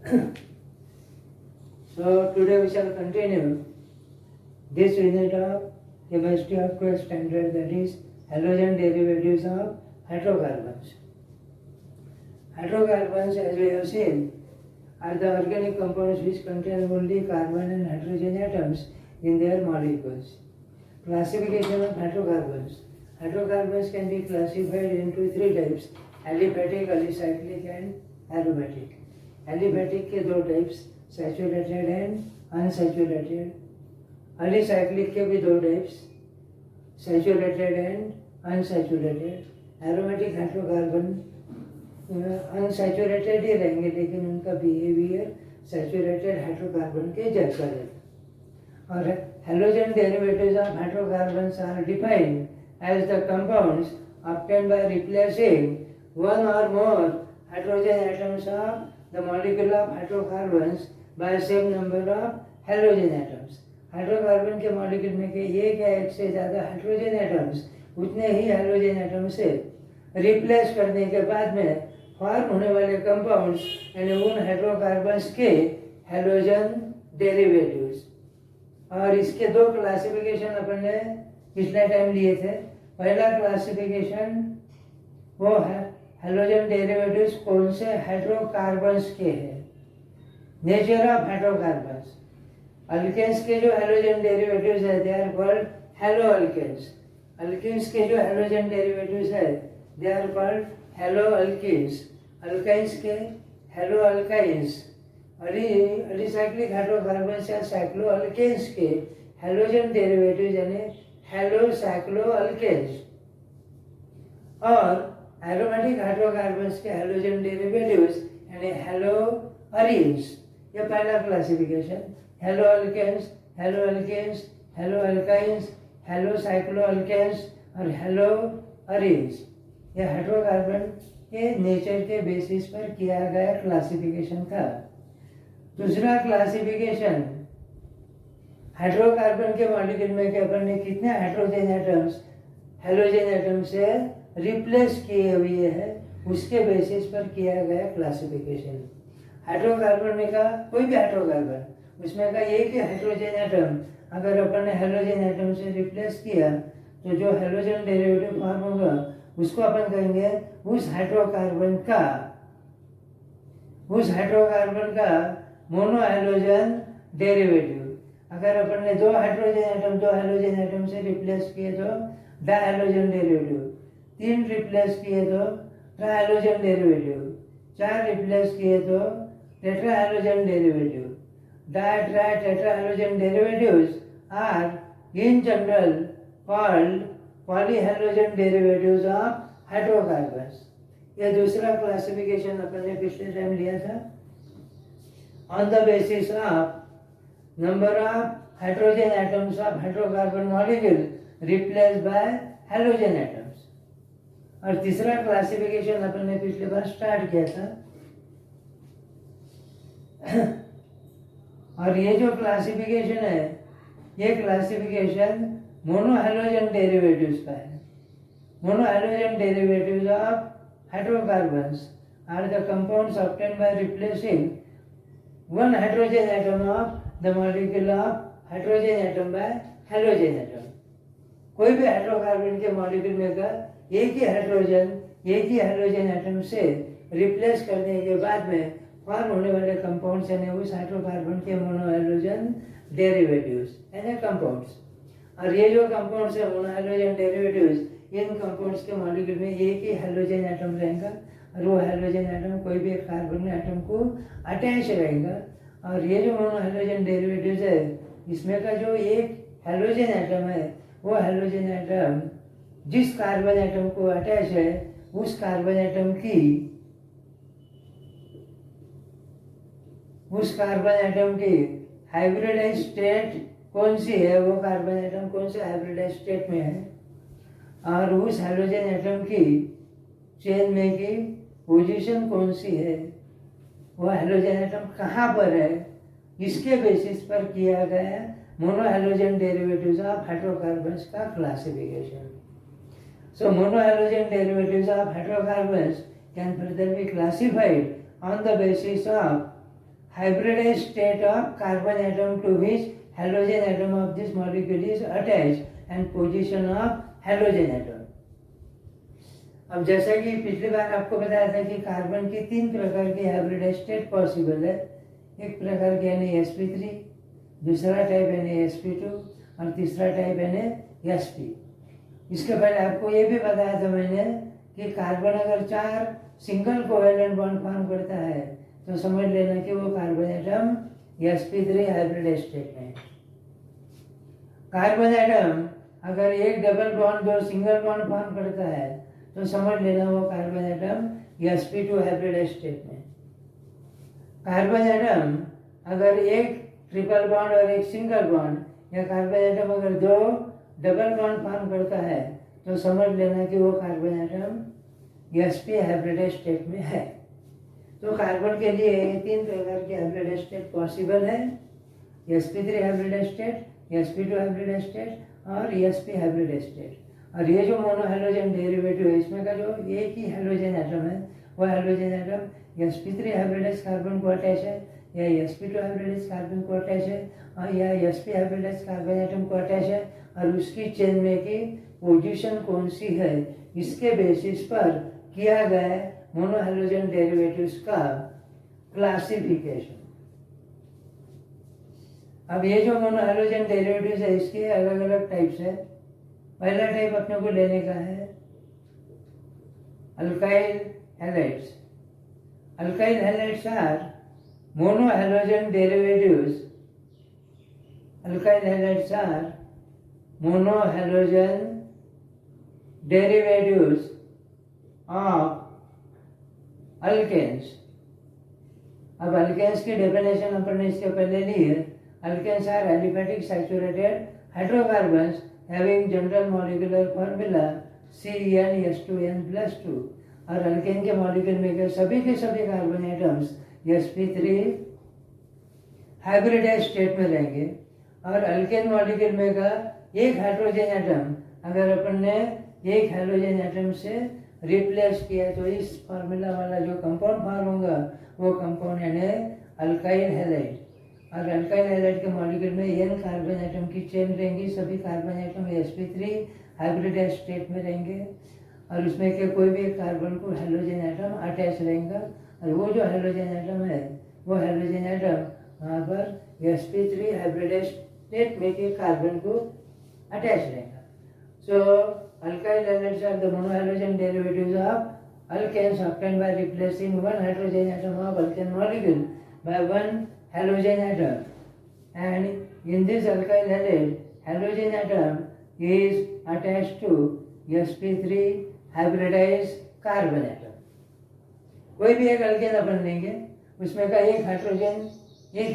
So today we shall continue this unit of chemistry of first standard, that is halogen derivatives of hydrocarbons. Hydrocarbons, as we have seen, are the organic compounds which contain only carbon and hydrogen atoms in their molecules. Classification of hydrocarbons. Hydrocarbons can be classified into three types: aliphatic, alicyclic and aromatic. Aliphatic के दो types, saturated and unsaturated. Alicyclic के भी दो types, saturated and unsaturated. Aromatic hydrocarbon unsaturated ही रहेंगे, लेकिन उनका behaviour saturated hydrocarbon के जैसा रहता है। और halogen derivatives of hydrocarbons are defined as the compounds obtained by replacing one or more hydrogen atoms of the molecule of hydrocarbons by same number of halogen atoms. Hydrocarbon के molecule में के एक या एक से ज़्यादा हाइड्रोजन एटम्स उतने ही hydrogen atom से रिप्लेस करने के बाद में फॉर्म होने वाले कंपाउंड्स यानी उन हाइड्रोकार्बन्स के हैलोजन डेरिवेटिव्स। और इसके दो क्लासिफिकेशन अपन ने पिछले टाइम लिए थे। पहला क्लासिफिकेशन वो है हैलोजन डेरिवेटिव्स कौन से हाइड्रोकार्बन्स के हैं, नेचर ऑफ हाइड्रोकार्बन्स। अल्केन्स के जो हैलोजन डेरिवेटिव्स है they are called halo alkanes. Alkanes के जो हैलोजन डेरिवेटिव्स है they are called halo alkenes. Alkynes के हैलो अल्काइंस। एलिसाइक्लिक हाइड्रोकार्बन्स या साइक्लो अल्केन्स के हैलोजन डेरिवेटिव्स यानी हैलो साइक्लो अल्केन्स। और एरोमेटिक हाइड्रोकार्बन्स के हैलोजन डेरिवेटिव्स यानी हैलो अरीन्स। ये पहला classification. Halo alkanes, halo alkanes, halo alkynes, halo cyclo alkanes और हैलो अरीन्स, ये हाइड्रोकार्बन के नेचर के बेसिस पर किया गया क्लासिफिकेशन था। दूसरा क्लासिफिकेशन हाइड्रोकार्बन के मॉलिक्यूल में के अपन ने कितने हाइड्रोजन एटम्स हैलोजन एटम से रिप्लेस किए हुए हैं उसके बेसिस पर किया गया क्लासिफिकेशन। हाइड्रोकार्बन में का कोई भी हाइड्रोकार्बन उसमें का एक ही हाइड्रोजन एटम अगर अपन ने हैलोजन एटम से रिप्लेस किया तो जो हैलोजन डेरिवेटिव फॉर्म होगा उसको अपन कहेंगे उस हाइड्रोकार्बन का मोनो हैलोजन डेरिवेटिव। अगर अपन ने दो हैलोजन एटम से रिप्लेस किए तो डायहाइड्रोजन डेरिवेटिव, तीन रिप्लेस किए तो ट्राइहाइड्रोजन डेरिवेटिव, चार रिप्लेस किए तो टेट्राहाइड्रोजन derivative. टेट्राहाइड्रोजन derivatives are in general called polyhalogen derivatives of hydrocarbons। ये दूसरा क्लासिफिकेशन अपन ने पिछले टाइम लिया था। On the basis of number of hydrogen atoms of hydrocarbon molecule replaced by halogen atoms. और तीसरा क्लासिफिकेशन अपन ने पिछले बार स्टार्ट किया था। और ये जो क्लासिफिकेशन है ये क्लासिफिकेशन मोनोहैलोजन डेरिवेटिव्स का है। Monohalogen derivatives of hydrocarbons are the compounds obtained by replacing one hydrogen atom of the molecule of hydrogen atom by halogen atom. कोई भी हाइड्रोकार्बन के मॉलिक्यूल में का एक ही हाइड्रोजन एटम से रिप्लेस करने के बाद में फॉर्म होने वाले कंपाउंड्स यानी उस हाइड्रोकार्बन के मोनोहैलोजन डेरिवेटिव्स यानी कंपाउंड्स। और ये जो कंपाउंड्स है मोनोहैलोजन डेरिवेटिव्स, इन कंपाउंड्स के मॉलिक्यूल में एक ही हाइड्रोजन एटम रहेगा और वो हाइड्रोजन एटम कोई भी एक कार्बन एटम को अटैच रहेगा। और ये जो मोनोहैलोजन डेरिवेटिव्स है इसमें का जो एक हाइड्रोजन एटम है वो हाइड्रोजन एटम जिस कार्बन एटम को अटैच है उस कार्बन एटम की हाइब्रिडाइज स्टेट कौन सी है, वो कार्बन एटम कौन से हाइब्रिडाइज स्टेट में है और उस हाइड्रोजन एटम की चेन में की पोजीशन कौन सी है, वो हाइड्रोजन एटम कहाँ पर है, इसके बेसिस पर किया गया मोनोहैलोजन डेरिवेटिव्स ऑफ हाइड्रोकार्बन्स का classification. So monohalogen derivatives of hydrocarbons can further be classified on the basis of hybridized state of carbon atom to which halogen atom of this molecule is attached and position of halogen atom. अब जैसा कि पिछली बार आपको बताया था कि carbon की 3 प्रकार की हाइब्रिडाइज्ड स्टेट पॉसिबल है। एक प्रकार की NaSP3, दूसरा टाइप NaSP2 और तीसरा टाइप NaSP। इसके पहले आपको ये भी बताया था मैंने कि कार्बन अगर 4 सिंगल कोवेलेंट बॉन्ड फॉर्म करता है तो समझ लेना कि वो carbon atom sp3 hybridized state में है। कार्बन एटम अगर एक double bond 2 single bond form करता है तो समझ लेना वो carbon atom sp2 hybridized state में। कार्बन एटम अगर एक ट्रिपल बॉन्ड और एक सिंगल बॉन्ड या कार्बन एटम अगर 2 डबल बॉन्ड फॉर्म करता है तो समझ लेना कि वो carbon atom sp hybridized state में है। तो कार्बन के लिए 3 प्रकार की हाइब्रिडाइज्ड स्टेट पॉसिबल है, sp3 hybridized state, sp2 hybridized state और sp हाइब्रिडाइज्ड स्टेट। और ये जो मोनोहाइड्रोजन डेरिवेटिव है इसमें का जो एक ही हाइड्रोजन एटम है वो hydrogen atom sp3 hybridised carbon को अटैच है या sp2 हाइब्रिडाइज्ड कार्बन को अटैच है और या sp हाइब्रिडाइज्ड कार्बन एटम को अटैच है और उसकी चेन में की पोजीशन कौन सी है इसके बेसिस पर किया गया मोनोहाइड्रोजन डेरिवेटिव्स का क्लासिफिकेशन। अब ये जो मोनोहाइड्रोजन डेरिवेटिव्स है इसके अलग अलग टाइप्स है। पहला टाइप अपने को लेने का है alkyl halides. Alkyl halides are monohydrogen derivatives. Alkyl halides are monohydrogen derivatives of alkanes। अब अल्केन्स की डेफिनेशन अपन ने इसके पहले ली है। Alkanes are aliphatic saturated hydrocarbons having general molecular formula CnH2n+2। और अल्केन के मॉलिक्यूल में के सभी carbon atoms sp3 hybridized state में रहेंगे और अल्केन मॉलिक्यूल में का एक हाइड्रोजन एटम अगर अपन ने एक हाइड्रोजन एटम से रिप्लेस किया तो इस फार्मूला वाला जो कंपाउंड फॉर्म होगा वो कंपाउंड यानी अल्काइल हैलाइड। और अल्काइल हैलाइड के मॉलिक्यूल में n कार्बन एटम की चेन रहेंगी, सभी carbon atom sp3 hybridized state में रहेंगे और उसमें के कोई भी कार्बन को हाइड्रोजन एटम अटैच रहेगा और वो जो हाइड्रोजन एटम है वो हाइड्रोजन एटम वहाँ पर sp3 हाइब्रिडाइज्ड स्टेट में के कार्बन को अटैच रहेगा। So alkyl halides are the monohydrogen derivatives of alkanes obtained by replacing one hydrogen atom of alkane molecule by one halogen atom, and in this alkyl halide halogen atom is attached to sp3 hybridized carbon atom। कोई भी एक alkane अपन लेंगे उसमें का एक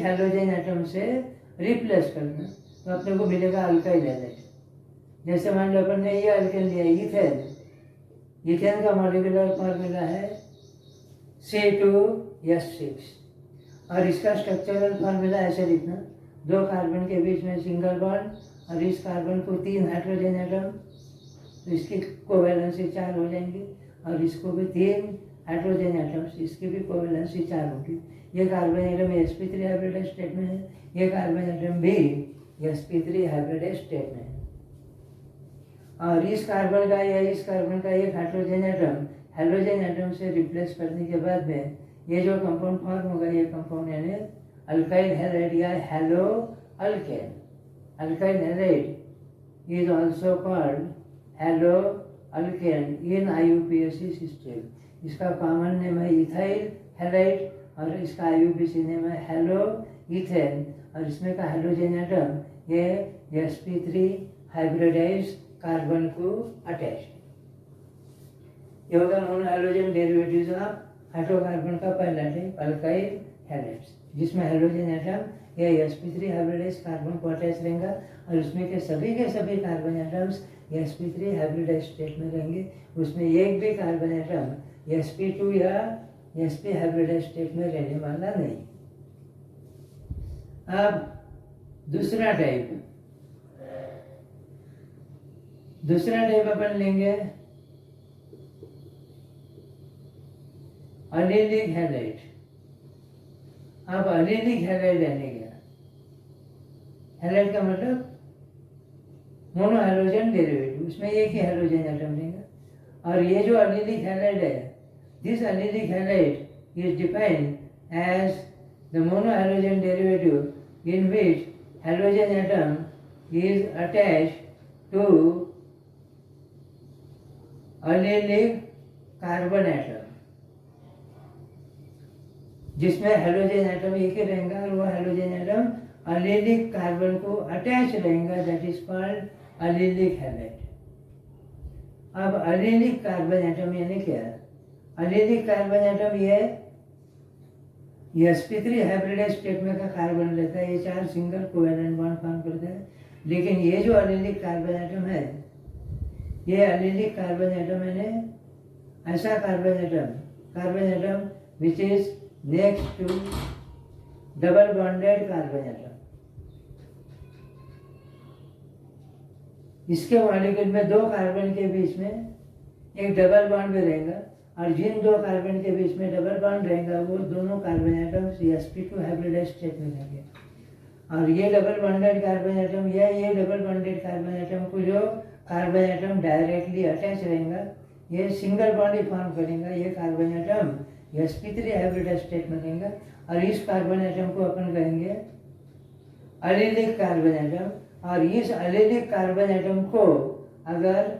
hydrogen atom से replace करना तो अपने को मिलेगा अल्काइल हैलाइड। जैसे मान लो अपन ने ये अल्केन लिया इथेन, इथेन का मॉलिक्यूलर फॉर्मूला है C2H6 और इसका स्ट्रक्चरल फॉर्मूला ऐसे लिखना, 2 कार्बन के बीच में सिंगल बॉन्ड और इस कार्बन को 3 हाइड्रोजन एटम तो इसकी कोवैलेंसी 4 हो जाएंगी और इसको भी 3 हाइड्रोजन एटम्स इसकी भी कोवैलेंसी 4 होगी। ये carbon atom sp3 hybridized state में है, ये कार्बन एटम भी sp3 हाइब्रिडाइज्ड स्टेट में है और इस कार्बन का या इस कार्बन का एक हाइड्रोजन एटम से रिप्लेस करने के बाद में ये जो कंपाउंड फॉर्म होगा ये कंपाउंड यानी अल्काइल हैलाइड या hello alkane. Alkyl halide is also called hello alkane in IUPAC system. इसका कॉमन नेम है इथाइल हैलाइड और इसका IUPAC नेम है हैलो इथेन और इसमें का हाइड्रोजन एटम ये sp3 हाइब्रिडाइज्ड कार्बन को अटैच। ये होगा मोनोहाइड्रोजन डेरिवेटिव्स ऑफ हाइड्रोकार्बन का पहला टाइप अल्काइल हैलाइड्स जिसमें हाइड्रोजन एटम या sp3 हाइब्रिडाइज्ड कार्बन को अटैच रहेगा और उसमें के सभी carbon atoms sp3 hybridized state में रहेंगे। उसमें एक भी कार्बन एटम sp2 या sp हाइब्रिडाइज्ड स्टेट में रहने वाला नहीं। अब दूसरा टाइप अपन लेंगे अलिलिक हैलाइड। अब अलीलिक हैलाइड यानी क्या? हैलाइड का मतलब मोनो हाइड्रोजन डेरिवेटिव, उसमें एक ही हाइड्रोजन एटम लेगा। और ये जो अलीलिक हैलाइड है, this allylic halide is defined as the mono hydrogen derivative in which hydrogen atom is attached to allylic carbon atom, जिसमें हाइड्रोजन एटम एक ही रहेगा और वो हाइड्रोजन एटम allylic कार्बन को अटैच रहेगा, that is called allylic halide. अब allylic carbon atom यानी क्या? allylic कार्बन एटम ये sp3 हाइब्रिडाइज्ड स्टेट में का कार्बन लेता है, ये 4 सिंगल कोवेलेंट बॉन्ड फॉर्म करता है। लेकिन ये जो allylic कार्बन एटम है, ये allylic कार्बन एटम है ऐसा carbon atom which is next to double bonded carbon atom. इसके मॉलिक्यूल में 2 कार्बन के बीच में एक डबल बॉन्ड भी रहेगा, और जिन 2 कार्बन के बीच में डबल बॉन्ड रहेगा वो दोनों carbon atoms sp2 hybridized state में रहेंगे। और ये डबल बॉन्डेड कार्बन एटम या ये डबल बॉन्डेड कार्बन एटम को जो कार्बन एटम डायरेक्टली अटैच रहेगा, ये सिंगल बॉन्ड ही फॉर्म करेगा। ये carbon atom sp3 hybridized state में रहेगा, और इस कार्बन एटम को अपन कहेंगे allylic कार्बन एटम। और इस allylic कार्बन एटम को अगर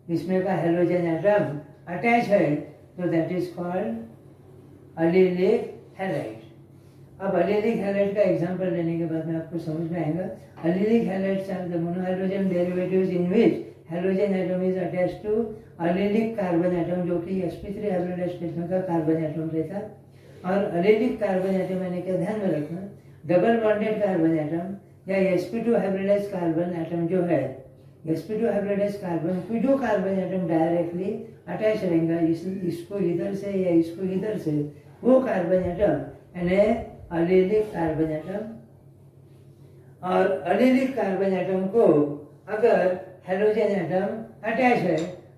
इसमें का हाइड्रोजन एटम अटैच है तो that is called allylic halide. अब allylic हैलाइड का एग्जांपल लेने के बाद में आपको समझ में आएगा। allylic halides are the monohydrogen derivatives in which hydrogen atom is attached to allylic carbon atom, जो कि sp3 हाइब्रिडाइज्ड स्टेट में का कार्बन एटम रहता है। और allylic कार्बन एटम यानी क्या, ध्यान में रखना, डबल बॉन्डेड कार्बन एटम या sp2 हाइब्रिडाइज्ड कार्बन एटम जो है, sp2 हाइब्रिडाइज्ड कार्बन को जो कार्बन एटम डायरेक्टली अटैच रहेगा, इसको इधर से या इसको इधर से, वो कार्बन एटम यानी allylic कार्बन एटम। और allylic कार्बन एटम को अगर हाइड्रोजन एटम अटैच है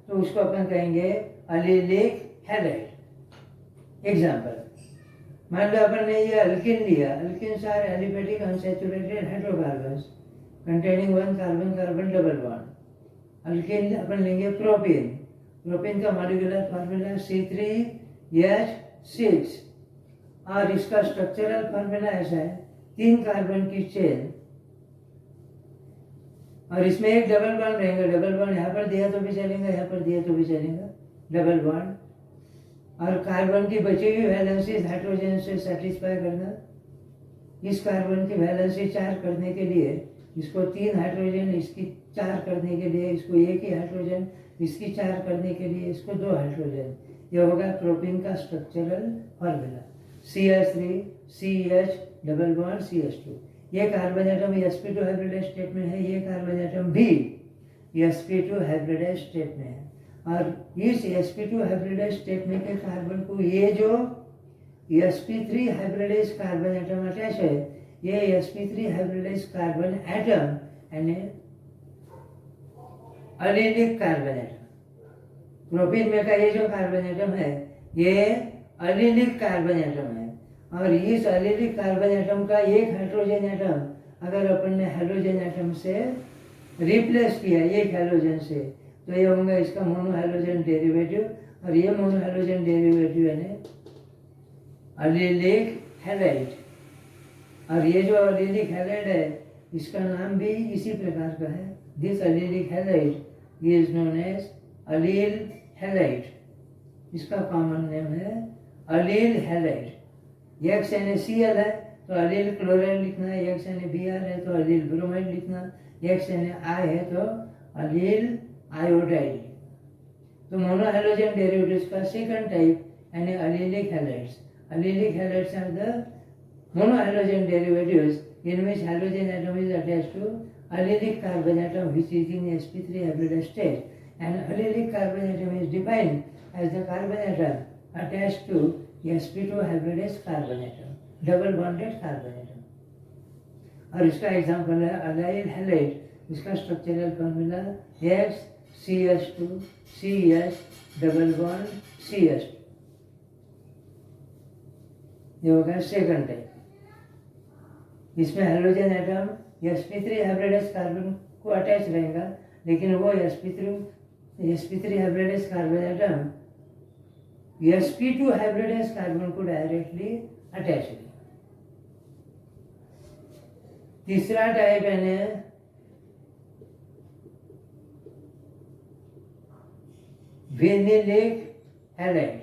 तो उसको अपन कहेंगे allylic हैलाइड। एग्जांपल, मान लो अपन ने ये अल्किन लिया। Alkenes are aliphatic unsaturated hydrocarbons containing 1 carbon carbon double bond. Alkene अपन लेंगे प्रोपेन। प्रोपेन का मॉलिक्यूलर फार्मूला C3H6, और इसका स्ट्रक्चरल फार्मूला ऐसा है, 3 कार्बन की चेन, और इसमें एक डबल बॉन्ड रहेगा। डबल बॉन्ड यहाँ पर दिया तो भी चलेगा, यहाँ पर दिया तो भी चलेगा, डबल बॉन्ड। और कार्बन की बची हुई वैलेंसीज हाइड्रोजन से सेटिस्फाई करना। इस कार्बन की वैलेंसी 4 करने के लिए इसको 3 हाइड्रोजन, इसकी 4 करने के लिए इसको 1 ही हाइड्रोजन, इसकी 4 करने के लिए इसको 2 हाइड्रोजन। ये होगा प्रोपेन का structural formula. CH3 CH double bond CH2। ये carbon atom sp2 hybridized state में है, ये कार्बन एटम भी sp2 हाइब्रिडाइज्ड स्टेट में है। और इस sp2 हाइब्रिडाइज्ड स्टेट में के कार्बन को ये जो sp3 hybridised carbon atom attach है, ये sp3 हाइब्रिडाइज्ड कार्बन एटम यानी allylic कार्बन एटम। प्रोपेन में का ये जो कार्बन एटम है ये allylic कार्बन एटम है। और इस allylic कार्बन एटम का एक हाइड्रोजन एटम अगर अपन ने हाइड्रोजन एटम से रिप्लेस किया एक हाइड्रोजन से, तो ये होगा इसका मोनोहाइड्रोजन डेरिवेटिव। और ये मोनोहाइड्रोजन डेरिवेटिव यानी allylic हैलाइड। और ये जो allylic हैलाइड है इसका नाम भी इसी प्रकार का है। This allylic halide is known as allyl halide. इसका कॉमन नेम है अलील हैलाइड। X यानी Cl है तो अलील क्लोराइड लिखना, X यानी Br है तो अलील ब्रोमाइड लिखना, X यानी I है तो अलील आयोडाइड। तो मोनोहाइड्रोजन डेरिवेटिव्स का सेकंड टाइप यानी allylic halides. Allylic halides are the monohydrogen derivatives in which hydrogen atom is attached to allylic carbon atom which is in sp3 hybridized state. And allylic carbon atom is defined as the carbon atom attached to sp2 hybridized carbon atom, double bonded carbon atom. और इसका example है allyl halide, इसका structural formula XCH2 CH double bond CH2। ये होगा second type. इसमें halogen atom sp3 hybridize carbon को attach रहेगा, लेकिन वो sp3 hybridize carbon atom sp2 hybridize carbon को डायरेक्टली अटैच करेगा। तीसरा टाइप है विनिलिक हैलाइड।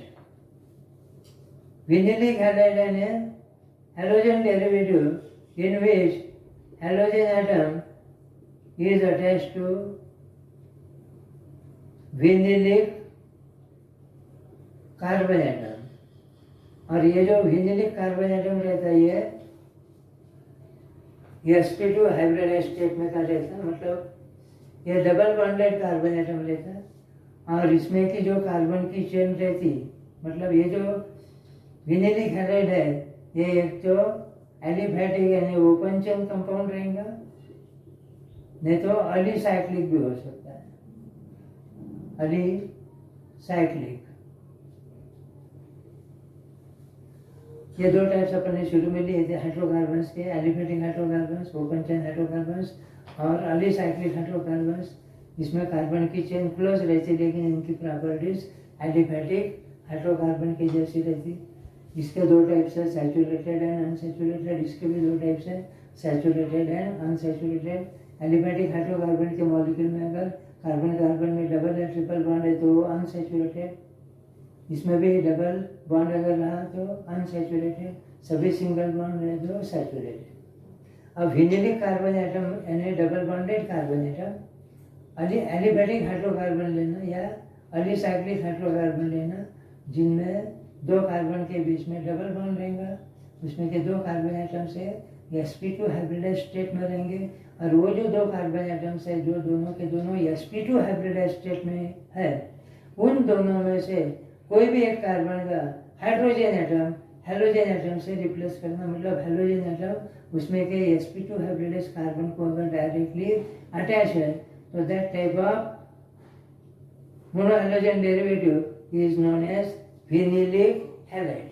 विनिलिक हैलाइड है halogen derivative in which halogen atom is attached to vinylic carbon atom, और ये जो विनिलिक कार्बन एटम रहता है ये sp2 हाइब्रिडाइज स्टेट में का रहता है, मतलब ये डबल बॉन्डेड कार्बन एटम रहता है, और इसमें की जो कार्बन की चेन रहती, मतलब ये जो विनिलिक हैलाइड है ये एक तो एलिफैटिक यानी ओपन चेन कंपाउंड रहेगा, नहीं तो अलीसाइक्लिक भी हो सकता है, अलीसाइक्लिक। ये दो टाइप्स अपन ने शुरू में लिए थे हाइड्रोकार्बन्स के, aliphatic hydrocarbons, open chain hydrocarbons और अलीसाइक्लिक हाइड्रोकार्बन्स। इसमें कार्बन की चेन क्लोज रहती लेकिन इनकी प्रॉपर्टीज एलिफैटिक हाइड्रोकार्बन की जैसी रहती। इसके दो टाइप्स है, सैचुरेटेड एंड अनसैचुरेटेड। इसके भी दो टाइप्स है, saturated and unsaturated. Aliphatic hydrocarbon के मॉलिक्यूल में अगर कार्बन कार्बन में डबल या ट्रिपल बॉन्ड है तो वो अनसैचुरेटेड, इसमें भी डबल बॉन्ड अगर रहा तो अनसैचुरेटेड, सभी सिंगल बॉन्ड रहे तो सैचुरेटेड। अब विनिलिक कार्बन एटम यानी double bonded carbon atom, aliphatic hydrocarbon लेना या अलीसाइक्लिक हाइड्रोकार्बन लेना जिनमें दो कार्बन के बीच में डबल बॉन्ड रहेगा, उसमें के दो कार्बन एटम्स है sp2 हाइब्रिडाइज स्टेट में रहेंगे, और वो जो दो कार्बन एटम्स है जो दोनों के दोनों sp2 हाइब्रिडाइज स्टेट में है, उन दोनों में से कोई भी एक कार्बन का हाइड्रोजन एटम हेलोजन एटम से रिप्लेस करना, मतलब हेलोजन एटम उसमें के sp2 हाइब्रिडाइज कार्बन को अगर डायरेक्टली अटैच है तो that type of monohalogen derivative is known as vinylic halide.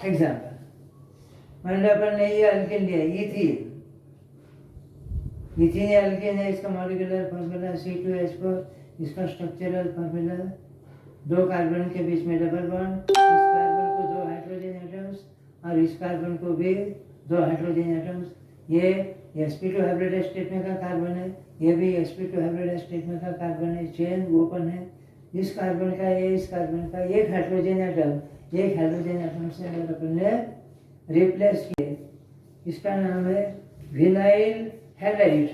Example, मान लो अपन ने ये अल्किन लिया इथीन, इथीन ये अल्किन है, इसका मॉलिक्यूलर फॉर्मूला C2H4, इसका स्ट्रक्चरल फॉर्मूला दो कार्बन के बीच में डबल बॉन्ड, इस कार्बन को दो हाइड्रोजन एटम्स और इस कार्बन को भी दो हाइड्रोजन एटम्स। ये sp2 हाइब्रिडाइज स्टेट में का कार्बन है, ये भी sp2 हाइब्रिडाइज स्टेट में का कार्बन है, चेन ओपन है। इस कार्बन का इस कार्बन का एक हाइड्रोजन एटम से अगर अपन ने रिप्लेस किए, इसका नाम है विनाइल हैलाइड।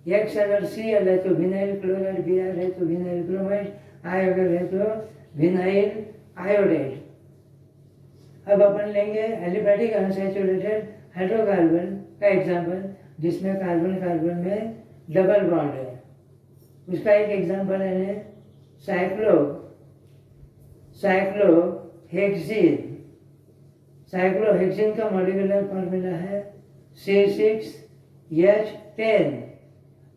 एक्स अगर Cl है तो विनाइल क्लोराइड, Br है तो विनाइल ब्रोमाइड, I अगर है तो विनाइल आयोडाइड। अब अपन लेंगे एलिफैटिक अनसैचुरेटेड हाइड्रोकार्बन का एग्जाम्पल जिसमें कार्बन कार्बन में डबल बॉन्ड है। उसका एक एग्जाम्पल है साइक्लोहेक्सीन। साइक्लोहेक्सीन का मॉलिक्यूलर फॉर्मूला है C6H10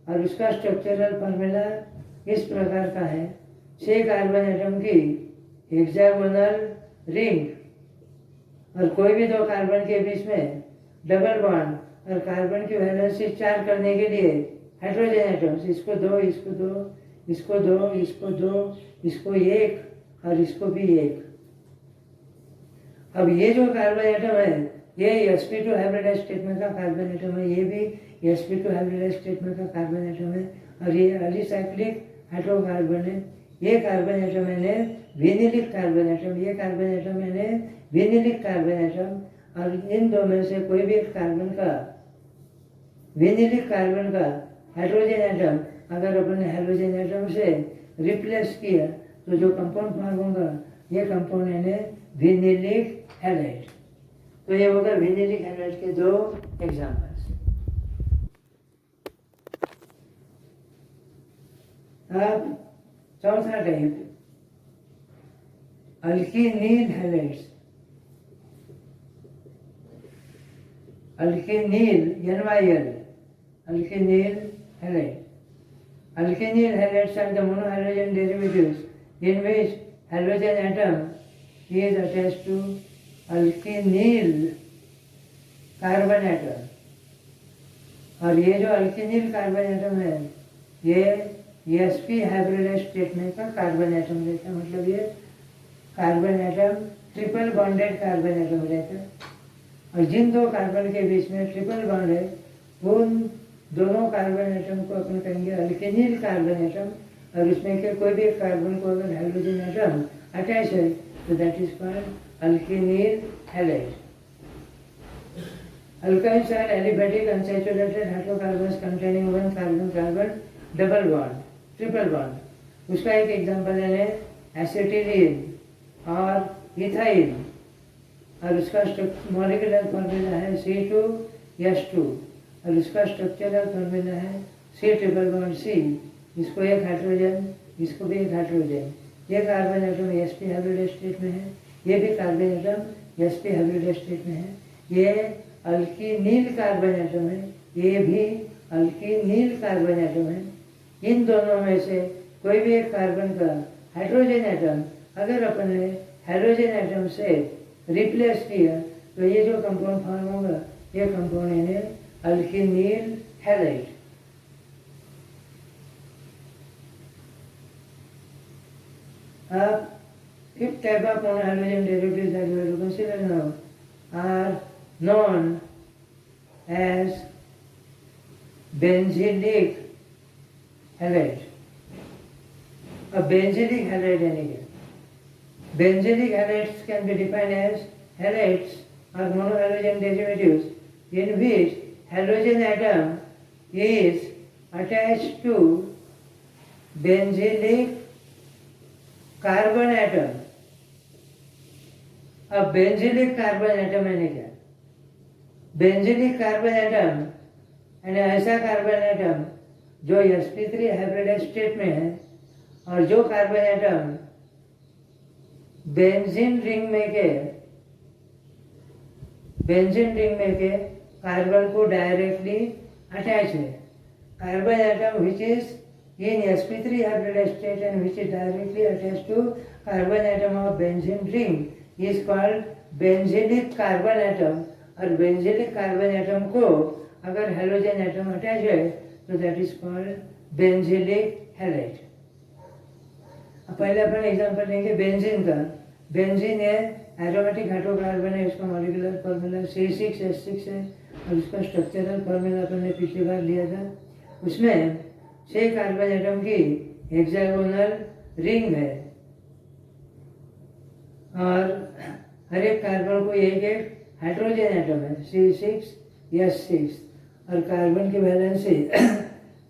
और उसका स्ट्रक्चरल फॉर्मूला इस प्रकार का है, 6 कार्बन एटम की हेक्सागोनल रिंग और कोई भी दो कार्बन के बीच में डबल बॉन्ड और कार्बन की वैलेंसी 4 करने के लिए हाइड्रोजन एटम्स, इसको दो, इसको दो, इसको दो, इसको दो, इसको एक और इसको भी एक। अब ये जो कार्बन एटम है ये sp2 हाइब्रिडाइज स्टेट में का कार्बन एटम है, ये भी sp2 हाइब्रिडाइज स्टेट में का कार्बन एटम है और ये अलीसाइक्लिक हाइड्रोकार्बन है। ये कार्बन एटम है विनिलिक कार्बन एटम, ये कार्बन एटम है विनिलिक कार्बन एटम, और इन दो में से कोई भी एक कार्बन का विनिलिक कार्बन का हाइड्रोजन एटम अगर अपन ने हाइड्रोजन एटम से रिप्लेस किया तो जो कंपाउंड फॉर्म होगा ये कंपाउंड है विनिलिक हैलाइड। तो ये होगा विनिलिक हैलाइड के दो एग्जांपल्स। अब चौथा type alkenyl halides. Alkenyl NyL, alkenyl halide. Alkenyl halides are the monohalogen derivatives in which halogen atom is attached to alkenyl carbon atom. और ये जो अल्किनिल कार्बन एटम है ये sp हाइब्रिडाइज्ड स्टेट में का कार्बन एटम रहता है, मतलब ये carbon atom triple bonded carbon atom रहता है। और जिन दो कार्बन के बीच में ट्रिपल बॉन्ड है उन दोनों कार्बन एटम को अपन कहेंगे अल्केनिल कार्बन एटम। और उसमें के कोई भी कार्बन को अगर हाइड्रोजन एटम अटैच है तो that is called alkenyl halide. Alkynes are aliphatic unsaturated hydrocarbons containing one carbon-carbon double bond, triple bond. उसका एक एग्जाम्पल है एसिटिलीन और इथाइल। और उसका मॉलिक्यूलर फॉर्मूला है C2H2 और उसका स्ट्रक्चरल फॉर्मूला है C ट्रिपल बॉन्ड C। इसको एक हाइड्रोजन, इसको भी एक हाइड्रोजन। ये carbon atom sp hybrid state में है, ये भी carbon atom sp hybrid state में है। ये अल्किनिल कार्बन एटम है, ये भी अल्किनिल कार्बन एटम है। इन दोनों में से कोई भी एक कार्बन का हाइड्रोजन एटम अगर अपन ने हाइड्रोजन एटम से रिप्लेस किया तो ये जो कंपाउंड फॉर्म होगा ये कंपाउंड है अल्किनिल हैलाइड। अब if type of monohalogen derivatives that we will consider now are known as benzenic halide. A benzenic halide anyway. Benzenic halides can be defined as halides or monohalogen derivatives in which halogen atom is attached to benzenic carbon atom. अब benzylic carbon atom यानी क्या? Benzylic carbon atom यानी ऐसा carbon atom जो sp3 hybrid state में है और जो कार्बन एटम बेंजीन रिंग में के कार्बन को डायरेक्टली अटैच है। Carbon atom which is in sp3 hybrid state and which is directly attached to carbon atom of benzene ring is called benzenic carbon atom। और benzenic carbon atom को अगर halogen atom attach है तो that is called benzenic halide। अब पहले अपन example लेंगे benzene का। Benzene है एरोमेटिक हाइड्रोकार्बन है, उसका मॉलिक्यूलर फॉर्मूला C6H6 है और उसका स्ट्रक्चरल फॉर्मूला अपन ने पिछली बार लिया था। उसमें 6 कार्बन एटम की हेक्सागोनल रिंग है और हर एक कार्बन को एक एक हाइड्रोजन एटम है C6H6 और कार्बन की वैलेंसी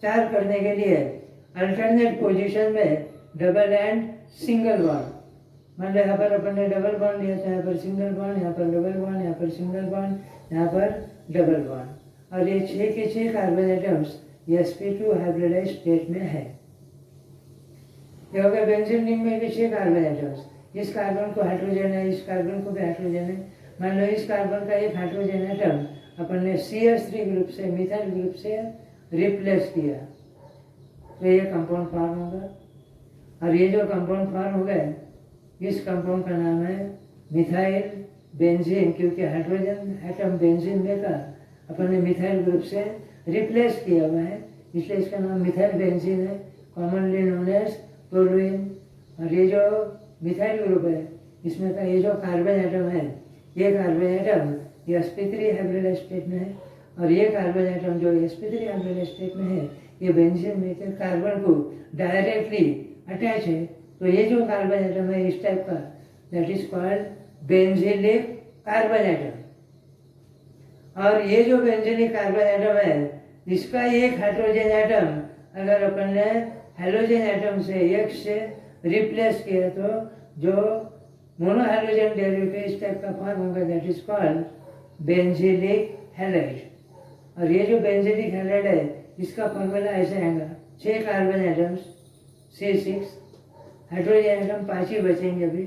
4 करने के लिए अल्टरनेट पोजीशन में डबल एंड सिंगल बॉन्ड। मान लो यहाँ पर अपन ने डबल बॉन्ड लिया था, यहाँ पर सिंगल बॉन्ड, यहाँ पर डबल बॉन्ड, यहाँ पर सिंगल बॉन्ड, यहाँ पर डबल बॉन्ड। और ये 6 के 6 carbon atoms sp2 hybridized state में है। ये हो गया बेंजीन रिंग में भी 6 कार्बन एटम्स। इस कार्बन को हाइड्रोजन है, इस कार्बन को भी हाइड्रोजन है। मान लो इस कार्बन का एक हाइड्रोजन एटम अपन ने CH3 ग्रुप से मिथाइल ग्रुप से रिप्लेस किया तो ये कंपाउंड फॉर्म होगा। और ये जो कंपाउंड फॉर्म हो गया इस कंपाउंड का नाम है मिथाइल बेंजीन, क्योंकि हाइड्रोजन एटम बेंजीन में का अपन ने मिथाइल ग्रुप से रिप्लेस किया हुआ है, इसलिए इसका नाम मिथाइल बेंजीन है, कॉमनली नोन एज टोलुइन। और ये जो मिथाइल ग्रुप है इसमें का ये जो कार्बन एटम है ये कार्बन एटम ये sp3 हाइब्रिड स्टेट में है और ये कार्बन एटम जो sp3 हाइब्रिड स्टेट में है ये बेंजीन में के कार्बन को डायरेक्टली अटैच है। तो ये जो कार्बन एटम है इस टाइप का that is called benzylic carbon atom. और ये जो बेंजीनिक कार्बन एटम है इसका एक हाइड्रोजन एटम अगर अपन ने हेलोजन एटम से एक से रिप्लेस किया तो जो मोनोहाइड्रोजन डेरिवेटिव इस टाइप का फॉर्म होगा that is called benzylic halide. और ये जो बेंजीलिक हैलाइड है इसका फॉर्मूला ऐसे आएगा 6 carbon atoms C6, hydrogen atom 5 ही बचेंगे अभी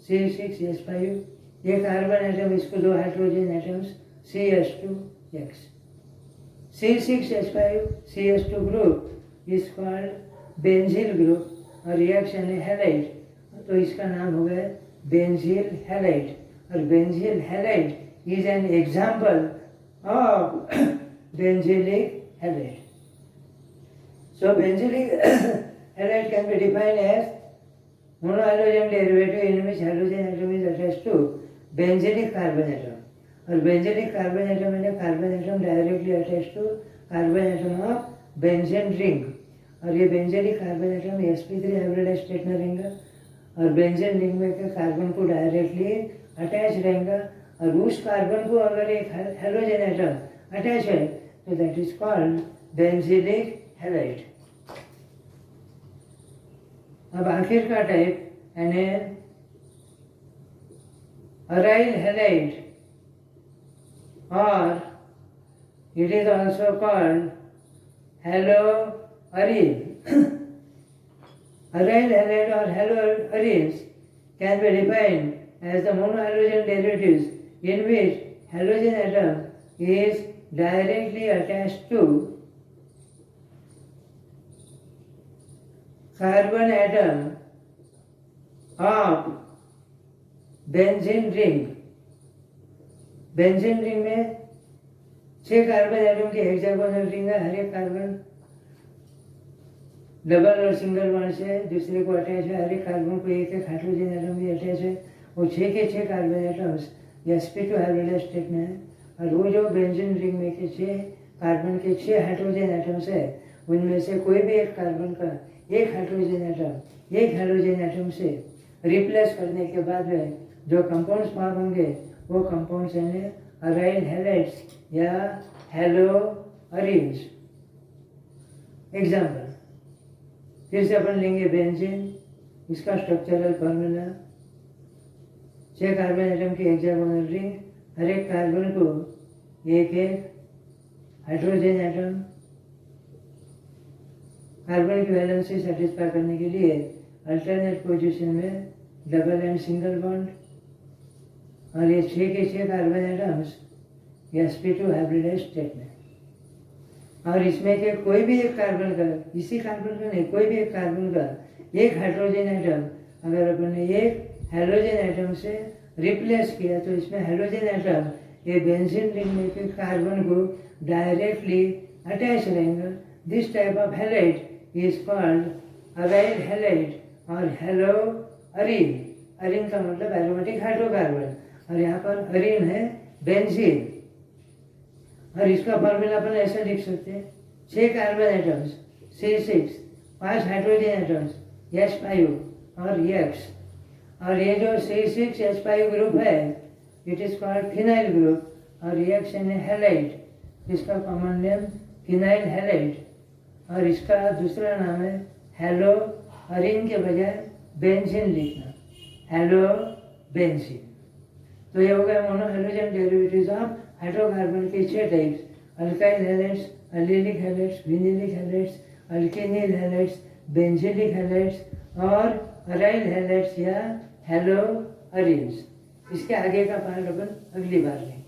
C6H5, ये कार्बन एटम इसको 2 hydrogen atoms CH2X। C6H5 CH2 group is called बेंजील group और रिएक्शन है हैलाइड तो इसका नाम हो गया बेंजील हैलाइड। और बेंजील halide is an example of benzylic halide. So benzylic halide can be defined as monohalogen derivative in which halogen atom is attached to benzylic carbon atom. और benzylic carbon atom है carbon atom directly attach to carbon atom of benzene ring. और ये benzylic carbon atom sp3 hybridized state में रहेगा और benzene ring में के carbon को डायरेक्टली अटैच रहेगा. और उस कार्बन को अगर एक हेलोजन एटम अटैच है तो that is called benzylic halide. अब आखिर का टाइप यानी aryl halide or it is also called haloarine. Aryl halide or haloarenes can be defined as the monohalogen derivatives in which halogen atom is directly attached to carbon atom of benzene ring. Benzene ring में 6 carbon atom की hexagonal ring है. हर एक carbon double और single bond से दूसरे को attach है. हर एक कार्बन को एक एक हाइड्रोजन एटम भी अटैच है. वो 6 के 6 carbon atoms sp2 hybridized state में है. और वो जो बेंजीन रिंग में के 6 कार्बन के 6 हाइड्रोजन एटम्स है उनमें से कोई भी एक कार्बन का एक हाइड्रोजन एटम एक हाइड्रोजन एटम से रिप्लेस करने के बाद में जो कंपाउंड्स फॉर्म होंगे वो कंपाउंड्स हैं अराइल हैलाइड्स या हैलोअरीन्स. एग्जाम्पल फिर से अपन लेंगे बेंजीन. इसका स्ट्रक्चरल फॉर्मूला 6 कार्बन एटम की हेक्सागोनल रिंग. हर एक कार्बन को एक एक हाइड्रोजन एटम कार्बन की वैलेंसी सेटिस्फाई करने के लिए अल्टरनेट पोजीशन में डबल एंड सिंगल बॉन्ड. और ये 6 के 6 carbon atoms sp2 hybridized state में. और इसमें के कोई भी एक कार्बन का इसी कार्बन का नहीं कोई भी एक कार्बन का एक हाइड्रोजन एटम अगर अपन ने एक हेलोजन एटम से रिप्लेस किया तो इसमें हेलोजन एटम ये बेंजीन रिंग में के कार्बन को डायरेक्टली अटैच रहेगा. This type of halide is called aryl halide और हैलोअरीन. अरीन का मतलब एरोमेटिक हाइड्रोकार्बन और यहाँ पर अरीन है बेंजीन. और इसका फॉर्मूला अपन ऐसे लिख सकते हैं 6 carbon atoms C6 5 hydrogen atoms H5 और X. और ये जो C6 H5 ग्रुप है it is called phenyl group और X यानी हैलाइड. इसका कॉमन नेम फिनाइल हैलाइड और इसका दूसरा नाम है हैलोअरीन के बजाय बेंजीन लिखना हैलोबेंजीन. तो ये हो गया मोनोहैलोजन डेरिवेटिव्स ऑफ हाइड्रोकार्बन के 6 types. Alkyl halides, allylic halides, vinylic halides, alkenyl halides, benzylic halides और अराइल हैलाइड्स या हैलोअरीन्स. इसके आगे का पार्ट अपन अगली बार लेंगे.